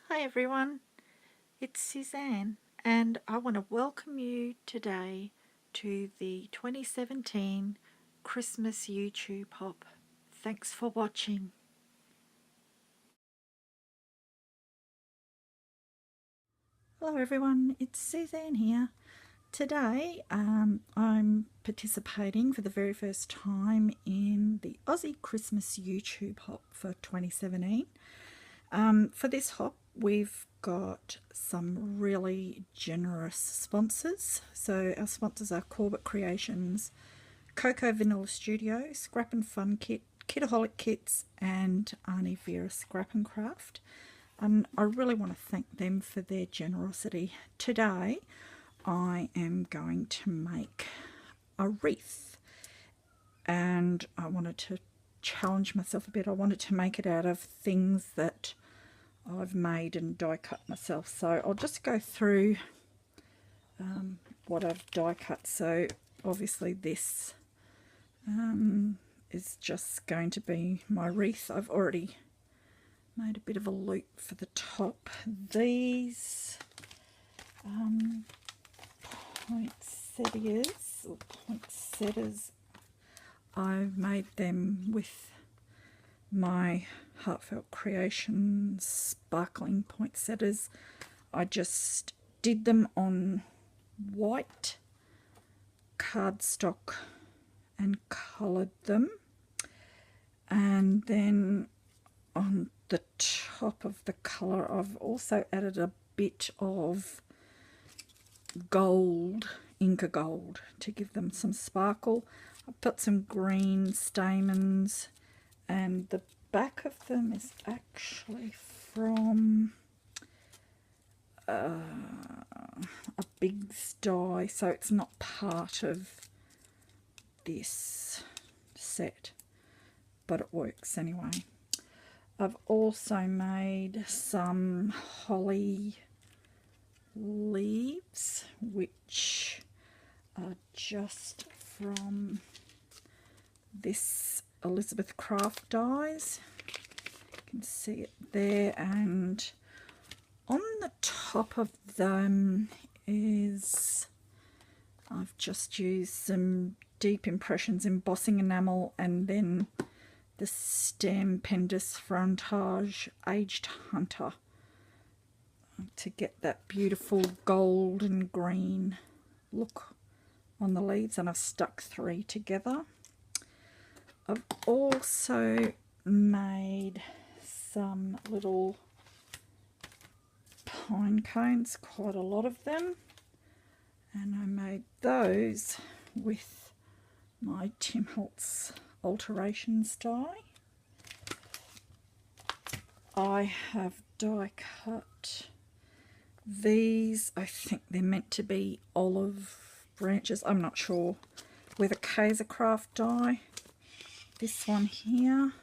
Hi everyone, it's Suzanne and I want to welcome you today to the 2017 Christmas YouTube Hop. Thanks for watching. Hello everyone, it's Suzanne here. Today I'm participating for the very first time in the Aussie Christmas YouTube Hop for 2017. For this hop, we've got some really generous sponsors. So our sponsors are Corbett Creations, Cocoa Vanilla Studio, Scrap and Fun Kit, Kitaholic Kits, and Arnie Vera Scrap and Craft. And I really want to thank them for their generosity. Today, I am going to make a wreath, and I wanted to challenge myself a bit. I wanted to make it out of things that I've made and die cut myself. So I'll just go through what I've die cut. So obviously this is just going to be my wreath. I've already made a bit of a loop for the top. These poinsettias, I've made them with my Heartfelt Creations sparkling poinsettias. I just did them on white cardstock and coloured them, and then on the top of the colour I've also added a bit of gold, Inca gold, to give them some sparkle. I've put some green stamens, and the back of them is actually from a Big's die, so it's not part of this set, but it works anyway. I've also made some holly leaves, which are just from this Elizabeth Craft dies. You can see it there, and on the top of them is, I've just used some Deep Impressions embossing enamel, and then the stem Pendus Frontage Aged Hunter to get that beautiful gold and green look on the leaves, and I've stuck 3 together. I've also made some little pine cones, quite a lot of them, and I made those with my Tim Holtz Alterations die. I have die cut these. I think they're meant to be olive branches. I'm not sure. With a Kaiser Craft die. This one here.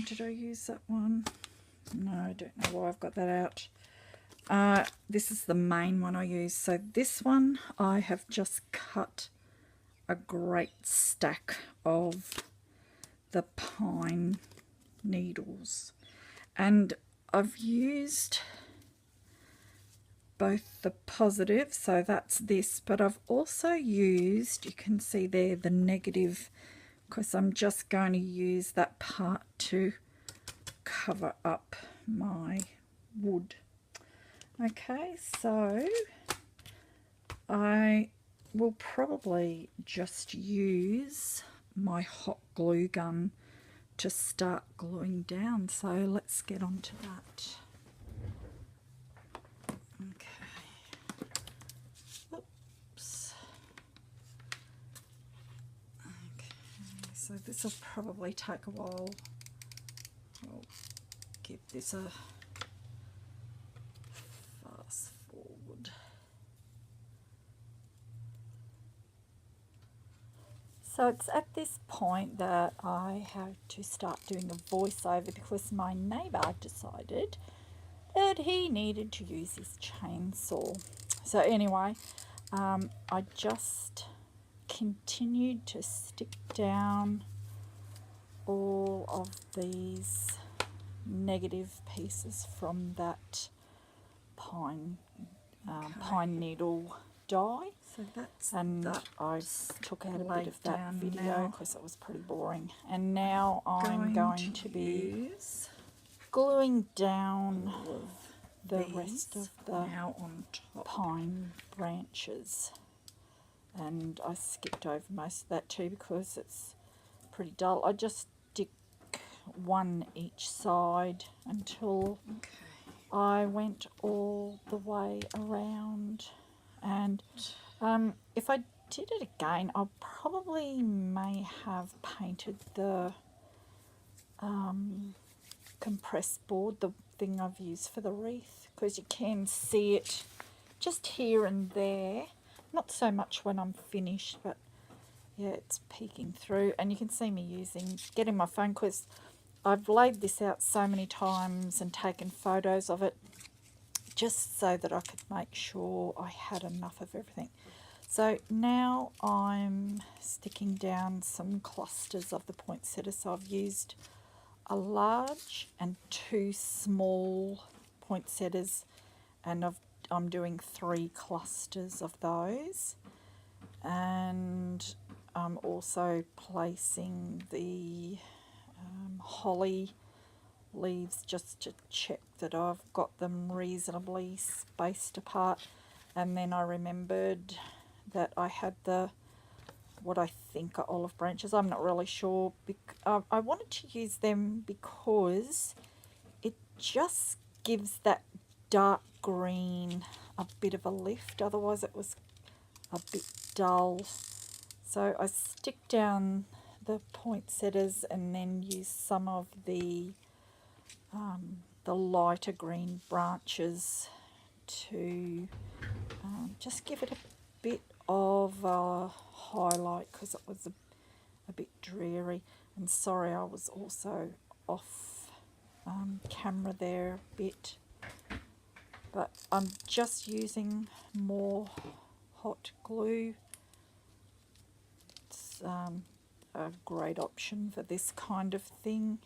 Did I use that one? No, I don't know why I've got that out. This is the main one I use. So this one I have just cut a great stack of the pine needles, and I've used both the positive, so that's this, but I've also used, you can see there, the negative, because I'm just going to use that part to cover up my wood. Okay, so I will probably just use my hot glue gun to start gluing down, so let's get on to that. Okay. Oops. Okay, so this will probably take a while. I'll give this a fast forward. So it's at this point that I have to start doing a voiceover, because my neighbour decided that he needed to use his chainsaw. So anyway, I just continued to stick down all of these negative pieces from that pine needle dye. So that's and I took out a bit of that video because it was pretty boring. And now I'm going to be gluing down the rest of the now on top. pine branches. And I skipped over most of that too because it's pretty dull. I just stick one each side until I went all the way around. And if I did it again, I probably may have painted the compressed board, the thing I've used for the wreath, because you can see it just here and there. Not so much when I'm finished, but yeah, it's peeking through. And you can see me getting my phone, because I've laid this out so many times and taken photos of it just so that I could make sure I had enough of everything. So now I'm sticking down some clusters of the poinsettia. So I've used a large and 2 small poinsettias, and I'm doing 3 clusters of those. And I'm also placing the holly leaves just to check that I've got them reasonably spaced apart. And then I remembered that I had what I think are olive branches. I'm not really sure. I wanted to use them because it just gives that dark green a bit of a lift. Otherwise it was a bit dull. So I stick down the poinsettias and then use some of the lighter green branches to just give it a bit of a highlight, because it was a bit dreary. And sorry, I was also off camera there a bit, but I'm just using more hot glue. It's a great option for this kind of thing.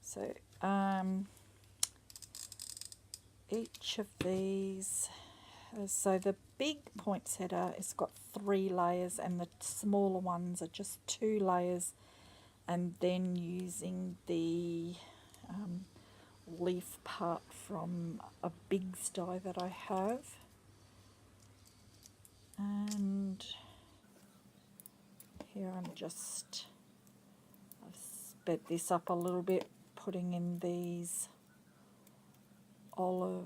So each of these, so the big poinsettia has got 3 layers and the smaller ones are just 2 layers, and then using the leaf part from a big die that I have. And here I've sped this up a little bit, putting in these olive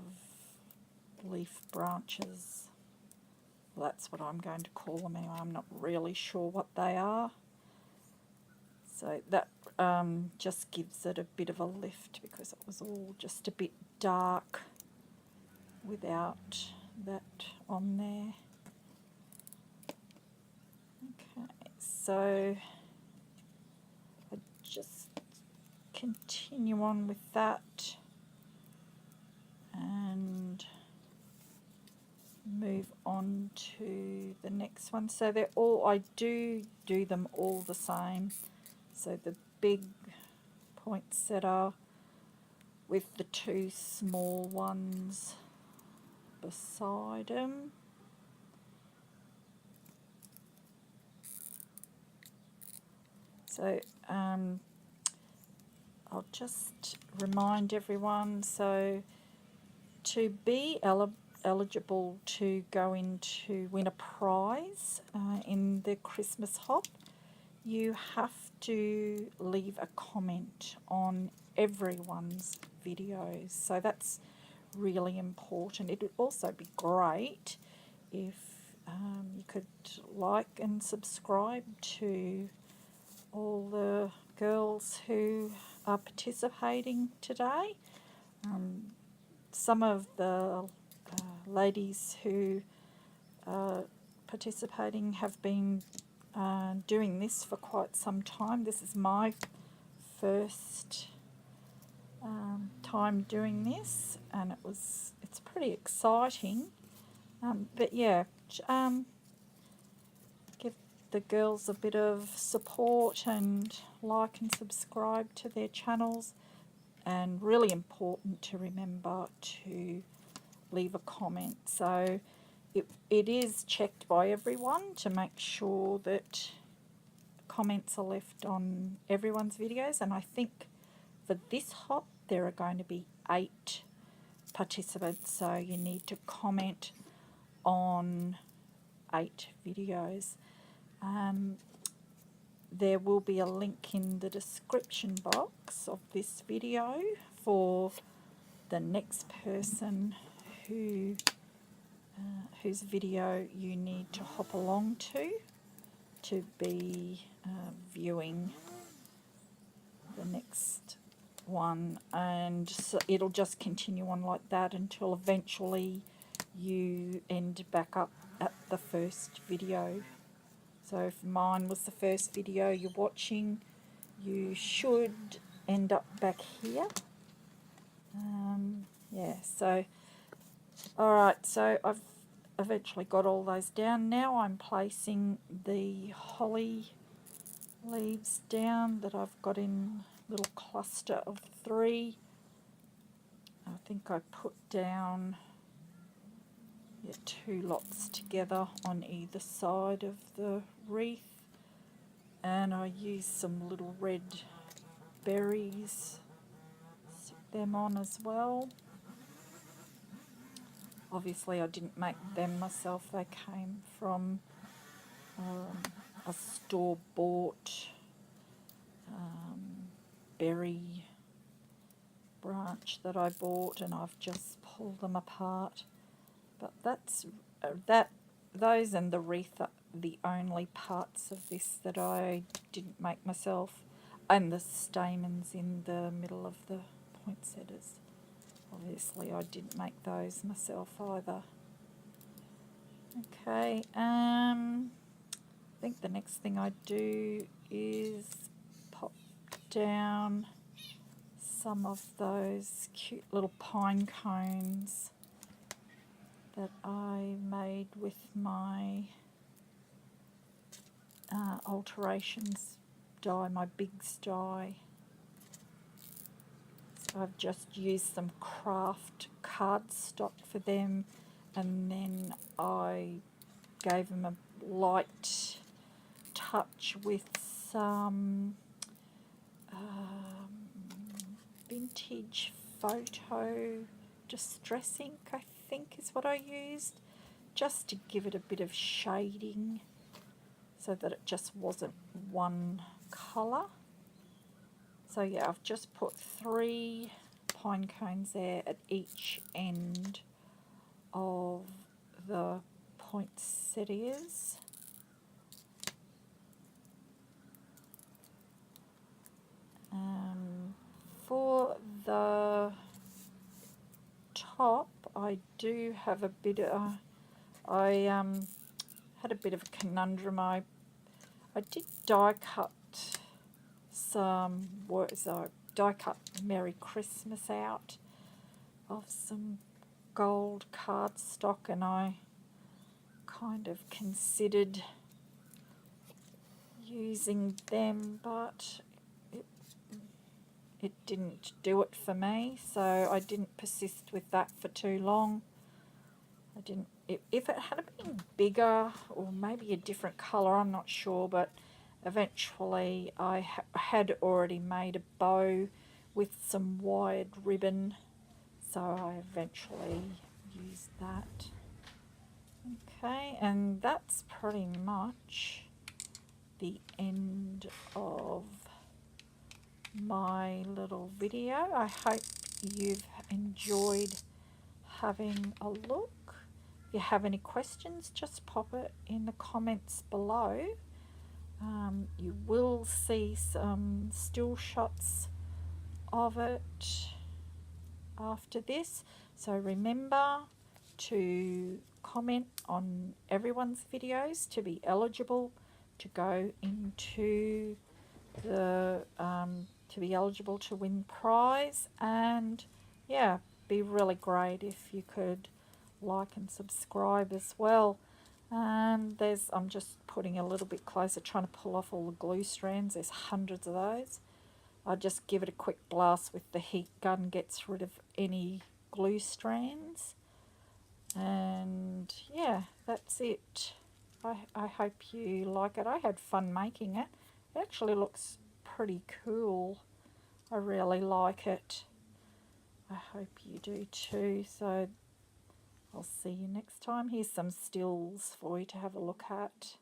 leaf branches. Well, that's what I'm going to call them anyway. I'm not really sure what they are. So that just gives it a bit of a lift, because it was all just a bit dark without that on there. Okay, so I just continue on with that and move on to the next one. So they're all, I do them all the same. So the big poinsettia with the 2 small ones beside them. So I'll just remind everyone, so to be eligible to go into win a prize in the Christmas hop, you have to leave a comment on everyone's videos. So that's really important. It would also be great if you could like and subscribe to all the girls who are participating today. Some of the ladies who are participating have been doing this for quite some time. This is my first time doing this, and it's pretty exciting. But yeah, the girls a bit of support and like and subscribe to their channels. And really important to remember to leave a comment. So it is checked by everyone to make sure that comments are left on everyone's videos. And I think for this hop there are going to be 8 participants, so you need to comment on 8 videos. There will be a link in the description box of this video for the next person whose video you need to hop along to be viewing the next one, and so it'll just continue on like that until eventually you end back up at the first video. So if mine was the first video you're watching, you should end up back here. Yeah, so alright, so I've eventually got all those down. Now I'm placing the holly leaves down that I've got in a little cluster of 3. I think I put down 2 lots together on either side of the wreath, and I used some little red berries, stick them on as well. Obviously I didn't make them myself, they came from a store-bought berry branch that I bought, and I've just pulled them apart. But that's those and the wreath are the only parts of this that I didn't make myself, and the stamens in the middle of the poinsettias. Obviously I didn't make those myself either. Okay, I think the next thing I do is pop down some of those cute little pine cones that I made with my alterations die, my Bigs die. So I've just used some craft cardstock for them, and then I gave them a light touch with some vintage photo distress ink, I think is what I used, just to give it a bit of shading so that it just wasn't one colour. So yeah, I've just put 3 pine cones there at each end of the poinsettias. For the top, I do have a bit of, I had a bit of a conundrum. I did die cut some die cut Merry Christmas out of some gold cardstock, and I kind of considered using them, but it didn't do it for me, so I didn't persist with that for too long. I didn't. If it had been bigger or maybe a different colour, I'm not sure, but eventually I had already made a bow with some wired ribbon, so I eventually used that. Okay, and that's pretty much the end of my little video. I hope you've enjoyed having a look. If you have any questions, just pop it in the comments below. You will see some still shots of it after this, so remember to comment on everyone's videos to be eligible to go into the to be eligible to win prize. And yeah, be really great if you could like and subscribe as well. I'm just putting a little bit closer, trying to pull off all the glue strands. There's hundreds of those. I just give it a quick blast with the heat gun, gets rid of any glue strands. And yeah, that's it. I hope you like it. I had fun making it. It actually looks pretty cool. I really like it. I hope you do too. So I'll see you next time. Here's some stills for you to have a look at.